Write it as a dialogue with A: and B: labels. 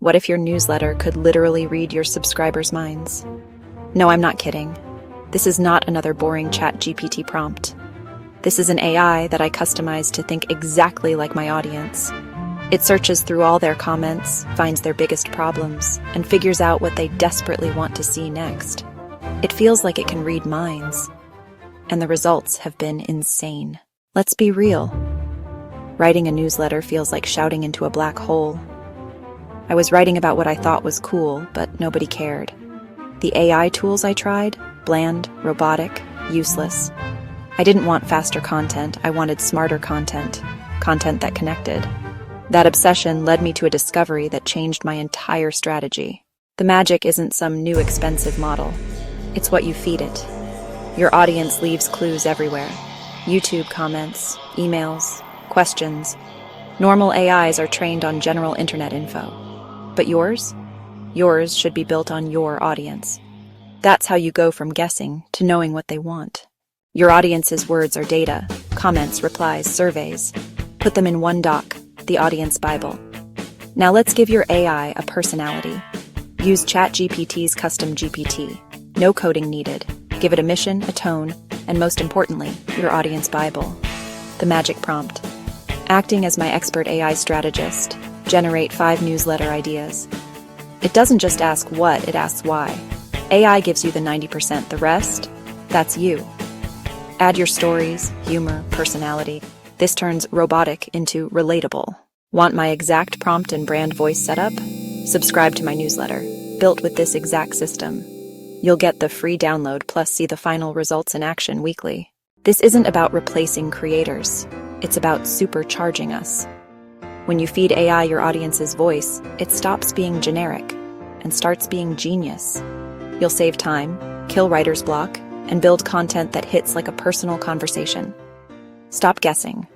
A: What if your newsletter could literally read your subscribers' minds? No, I'm not kidding. This is not another boring GPT prompt. This is an AI that I customized to think exactly like my audience. It searches through all their comments, finds their biggest problems, and figures out what they desperately want to see next. It feels like it can read minds. And the results have been insane. Let's be real. Writing a newsletter feels like shouting into a black hole. I was writing about what I thought was cool, but nobody cared. The AI tools I tried, bland, robotic, useless. I didn't want faster content, I wanted smarter content that connected. That obsession led me to a discovery that changed my entire strategy. The magic isn't some new expensive model. It's what you feed it. Your audience leaves clues everywhere. YouTube comments, emails, questions. Normal AIs are trained on general internet info. But yours? Yours should be built on your audience. That's how you go from guessing to knowing what they want. Your audience's words are data, comments, replies, surveys. Put them in one doc, the Audience Bible. Now let's give your AI a personality. Use ChatGPT's custom GPT. No coding needed. Give it a mission, a tone, and most importantly, your Audience Bible. The magic prompt. Acting as my expert AI strategist, generate 5 newsletter ideas. It doesn't just ask what, it asks why. AI gives you the 90%, the rest, that's you. Add your stories, humor, personality. This turns robotic into relatable. Want my exact prompt and brand voice setup? Subscribe to my newsletter, built with this exact system. You'll get the free download plus see the final results in action weekly. This isn't about replacing creators. It's about supercharging us. When you feed AI your audience's voice, it stops being generic and starts being genius. You'll save time, kill writer's block, and build content that hits like a personal conversation. Stop guessing.